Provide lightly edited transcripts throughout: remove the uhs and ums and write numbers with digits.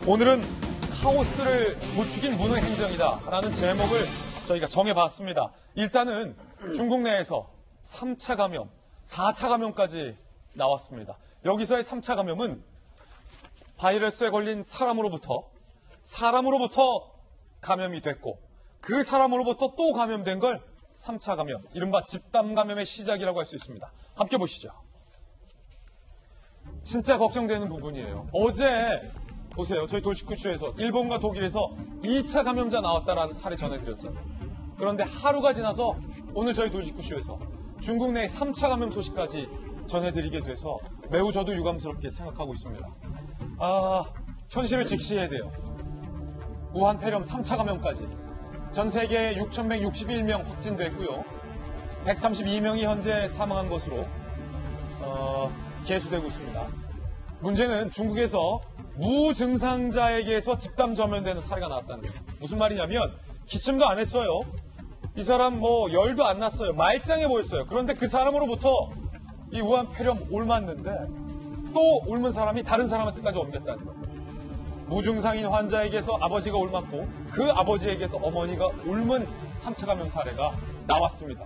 오늘은 카오스를 부추긴 무능 행정이다 라는 제목을 저희가 정해봤습니다. 일단은 중국 내에서 3차 감염, 4차 감염까지 나왔습니다. 여기서의 3차 감염은 바이러스에 걸린 사람으로부터 감염이 됐고 그 사람으로부터 또 감염된 걸 3차 감염, 이른바 집단 감염의 시작이라고 할 수 있습니다. 함께 보시죠. 진짜 걱정되는 부분이에요. 어제 보세요. 저희 돌직구쇼에서 일본과 독일에서 2차 감염자 나왔다라는 사례 전해드렸잖아요. 그런데 하루가 지나서 오늘 저희 돌직구쇼에서 중국 내의 3차 감염 소식까지 전해드리게 돼서 매우 저도 유감스럽게 생각하고 있습니다. 현실을 직시해야 돼요. 우한 폐렴 3차 감염까지 전 세계 6,161명 확진됐고요. 132명이 현재 사망한 것으로 계수되고 있습니다. 문제는 중국에서 무증상자에게서 집단 전염되는 사례가 나왔다는 거예요. 무슨 말이냐면 기침도 안 했어요. 이 사람 열도 안 났어요. 말짱해 보였어요. 그런데 그 사람으로부터 이 우한 폐렴 옮았는데 또 옮은 사람이 다른 사람한테까지 옮겼다는 거예요. 무증상인 환자에게서 아버지가 옮았고 그 아버지에게서 어머니가 옮은 3차 감염 사례가 나왔습니다.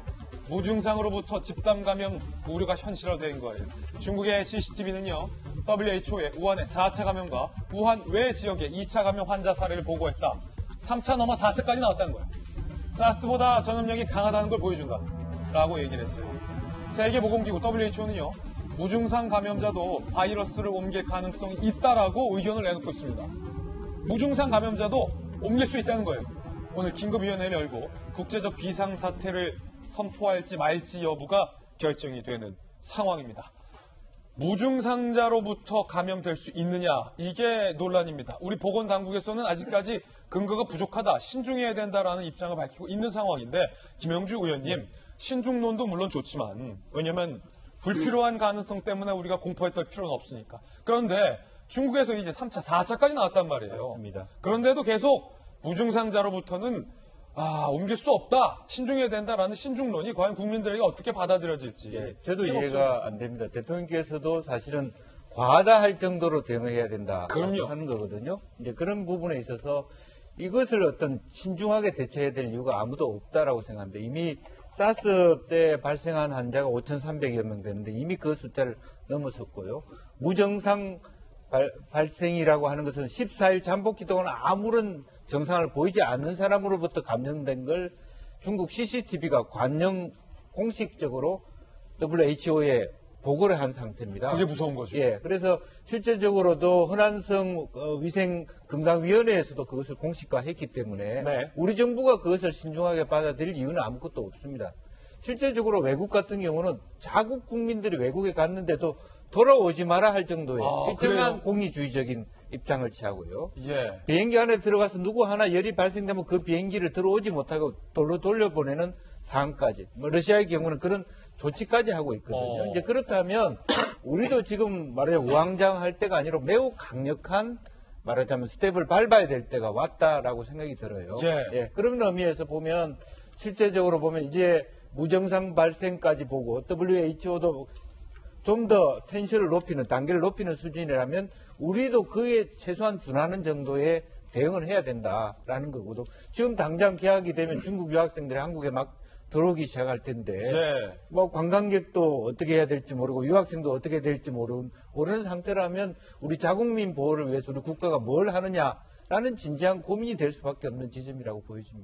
무증상으로부터 집단 감염 우려가 현실화된 거예요. 중국의 CCTV는요. WHO의 우한의 4차 감염과 우한 외 지역의 2차 감염 환자 사례를 보고했다. 3차 넘어 4차까지 나왔다는 거예요. 사스보다 전염력이 강하다는 걸 보여준다. 라고 얘기를 했어요. 세계보건기구 WHO는요. 무증상 감염자도 바이러스를 옮길 가능성이 있다라고 의견을 내놓고 있습니다. 무증상 감염자도 옮길 수 있다는 거예요. 오늘 긴급위원회를 열고 국제적 비상사태를 선포할지 말지 여부가 결정이 되는 상황입니다. 무증상자로부터 감염될 수 있느냐, 이게 논란입니다. 우리 보건당국에서는 아직까지 근거가 부족하다, 신중해야 된다라는 입장을 밝히고 있는 상황인데 김영주 의원님, 신중론도 물론 좋지만 왜냐면 불필요한 가능성 때문에 우리가 공포했던 필요는 없으니까. 그런데 중국에서 이제 3차, 4차까지 나왔단 말이에요. 맞습니다. 그런데도 계속 무증상자로부터는 옮길 수 없다, 신중해야 된다라는 신중론이 과연 국민들에게 어떻게 받아들여질지. 예, 저도 이해가 안 됩니다. 대통령께서도 사실은 과하다 할 정도로 대응해야 된다 하는 거거든요. 이제 그런 부분에 있어서 이것을 어떤 신중하게 대처해야 될 이유가 아무도 없다라고 생각합니다. 이미 사스 때 발생한 환자가 5,300여 명 되는데 이미 그 숫자를 넘어섰고요. 무증상 발생이라고 하는 것은 14일 잠복기 동안 아무런 증상을 보이지 않는 사람으로부터 감염된 걸 중국 CCTV가 관영 공식적으로 WHO에 보고를 한 상태입니다. 그게 무서운 거죠. 예, 그래서 실제적으로도 허난성 위생금강위원회에서도 그것을 공식화했기 때문에 네. 우리 정부가 그것을 신중하게 받아들일 이유는 아무것도 없습니다. 실제적으로 외국 같은 경우는 자국 국민들이 외국에 갔는데도 돌아오지 마라 할 정도의 일정한 공리주의적인 입장을 취하고요. 예. 비행기 안에 들어가서 누구 하나 열이 발생되면 그 비행기를 들어오지 못하고 돌려보내는 상황까지. 러시아의 경우는 그런 조치까지 하고 있거든요. 이제 그렇다면 우리도 지금 말하자면 우왕좌왕할 때가 아니라 매우 강력한 말하자면 스텝을 밟아야 될 때가 왔다라고 생각이 들어요. 예. 그런 의미에서 보면 실제적으로 보면 이제 무증상 발생까지 보고 WHO도 좀 더 텐션을 높이는, 단계를 높이는 수준이라면 우리도 그에 최소한 준하는 정도의 대응을 해야 된다라는 거거든. 지금 당장 개학이 되면 중국 유학생들이 한국에 막 들어오기 시작할 텐데 관광객도 어떻게 해야 될지 모르고 유학생도 어떻게 될지 모르는 상태라면 우리 자국민 보호를 위해서 우리 국가가 뭘 하느냐라는 진지한 고민이 될 수밖에 없는 지점이라고 보여집니다.